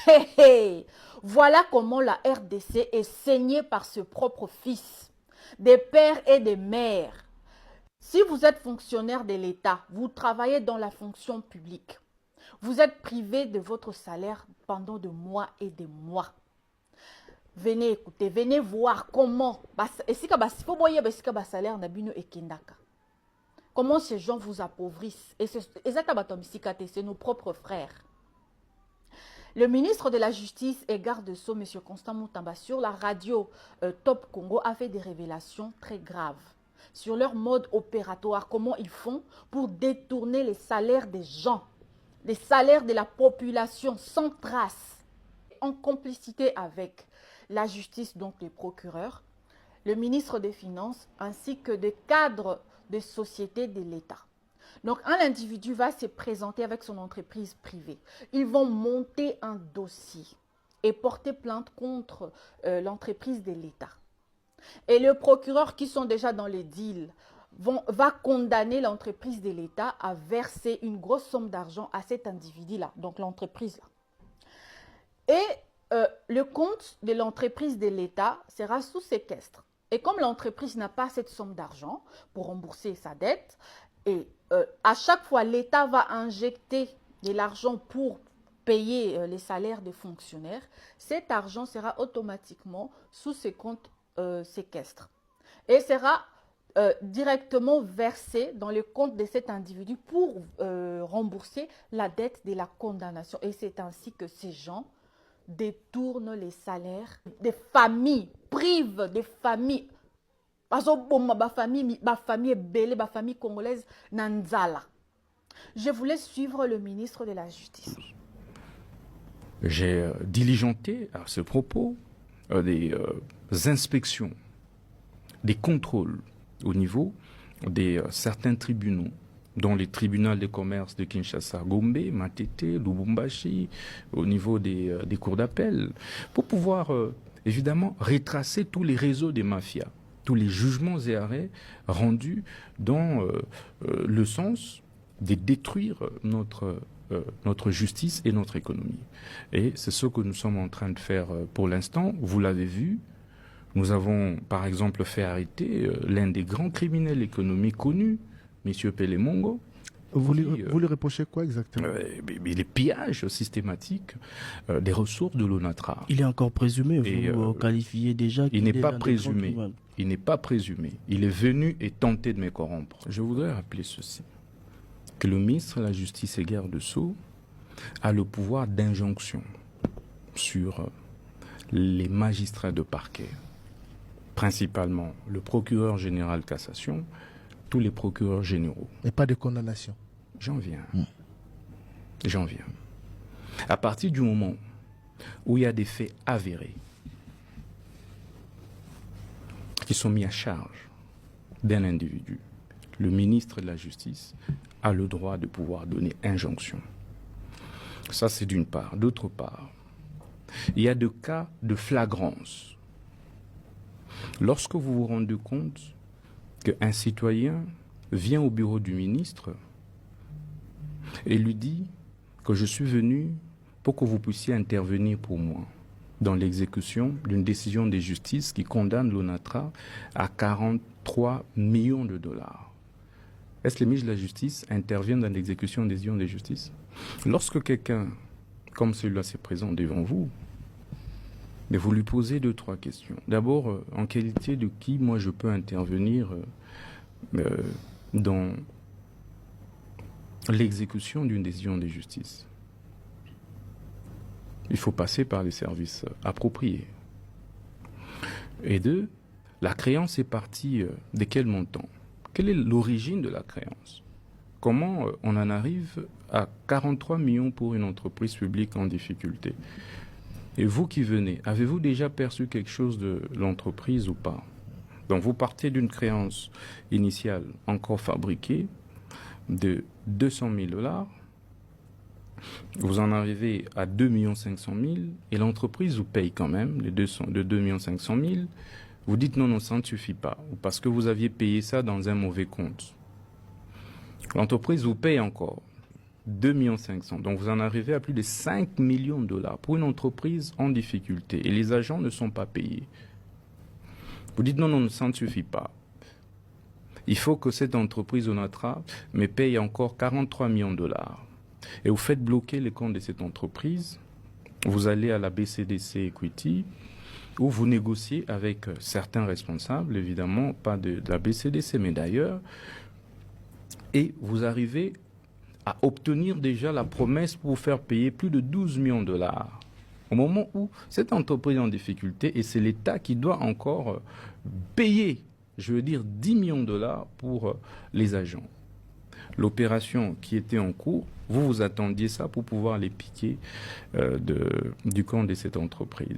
Hé hé. Voilà comment la RDC est saignée par ses propres fils, des pères et des mères. Si vous êtes fonctionnaire de l'État, vous travaillez dans la fonction publique, vous êtes privé de votre salaire pendant des mois et des mois. Venez écouter, venez voir comment, comment ces gens vous appauvrissent. Et c'est nos propres frères. Le ministre de la Justice et garde de Sceaux, M. Constant Moutamba, sur la radio Top Congo, a fait des révélations très graves sur leur mode opératoire, comment ils font pour détourner les salaires des gens, les salaires de la population sans trace, en complicité avec la justice, donc les procureurs, le ministre des Finances, ainsi que des cadres de sociétés de l'État. Donc, un individu va se présenter avec son entreprise privée. Ils vont monter un dossier et porter plainte contre l'entreprise de l'État. Et le procureur qui sont déjà dans les deals va condamner l'entreprise de l'État à verser une grosse somme d'argent à cet individu-là, donc l'entreprise-là. Et le compte de l'entreprise de l'État sera sous séquestre. Et comme l'entreprise n'a pas cette somme d'argent pour rembourser sa dette, et à chaque fois, l'État va injecter de l'argent pour payer les salaires des fonctionnaires, cet argent sera automatiquement sous ses comptes séquestres et sera directement versé dans le compte de cet individu pour rembourser la dette de la condamnation. Et c'est ainsi que ces gens détournent les salaires des familles, privent des familles. Famille congolaise Nanzala. Je voulais suivre le ministre de la Justice. J'ai diligenté à ce propos des inspections, des contrôles au niveau des certains tribunaux, dont les tribunaux de commerce de Kinshasa, Gombe, Matete, Lubumbashi, au niveau des cours d'appel, pour pouvoir évidemment retracer tous les réseaux des mafias, tous les jugements et arrêts rendus dans le sens de détruire notre justice et notre économie. Et c'est ce que nous sommes en train de faire pour l'instant. Vous l'avez vu, nous avons par exemple fait arrêter l'un des grands criminels économiques connus, M. Pelemongo. Vous lui reprochez quoi exactement? Les pillages systématiques des ressources de l'ONATRA. Il est encore présumé, vous qualifiez déjà... Il n'est pas présumé. Il n'est pas présumé. Il est venu et tenté de me corrompre. Je voudrais rappeler ceci, que le ministre de la Justice et garde de Sceaux a le pouvoir d'injonction sur les magistrats de parquet, principalement le procureur général cassation, tous les procureurs généraux. Et pas de condamnation. J'en viens. J'en viens. À partir du moment où il y a des faits avérés qui sont mis à charge d'un individu, le ministre de la Justice a le droit de pouvoir donner injonction. Ça, c'est d'une part. D'autre part, il y a des cas de flagrance. Lorsque vous vous rendez compte qu'un citoyen vient au bureau du ministre et lui dit que je suis venu pour que vous puissiez intervenir pour moi dans l'exécution d'une décision de justice qui condamne l'ONATRA à 43 millions de dollars. Est-ce que les ministres de la Justice interviennent dans l'exécution des décisions de justice? Lorsque quelqu'un comme celui-là se présente devant vous, mais vous lui posez 2-3 questions. D'abord, en qualité de qui, moi, je peux intervenir dans l'exécution d'une décision de justice? Il faut passer par les services appropriés. Et 2, la créance est partie de quel montant? Quelle est l'origine de la créance? Comment on en arrive à 43 millions pour une entreprise publique en difficulté? Et vous qui venez, avez-vous déjà perçu quelque chose de l'entreprise ou pas? Donc vous partez d'une créance initiale encore fabriquée de 200 000 dollars, vous en arrivez à 2 500 000 et l'entreprise vous paye quand même les 2 500 000. Vous dites non, ça ne suffit pas, parce que vous aviez payé ça dans un mauvais compte. L'entreprise vous paye encore. 2,5 millions. Donc vous en arrivez à plus de 5 millions de dollars pour une entreprise en difficulté. Et les agents ne sont pas payés. Vous dites non, ça ne suffit pas. Il faut que cette entreprise ONATRA me paye encore 43 millions de dollars. Et vous faites bloquer les comptes de cette entreprise. Vous allez à la BCDC Equity, où vous négociez avec certains responsables, évidemment, pas de la BCDC, mais d'ailleurs, et vous arrivez à obtenir déjà la promesse pour vous faire payer plus de 12 millions de dollars. Au moment où cette entreprise est en difficulté, et c'est l'État qui doit encore payer, je veux dire, 10 millions de dollars pour les agents. L'opération qui était en cours, vous attendiez ça pour pouvoir les piquer du compte de cette entreprise.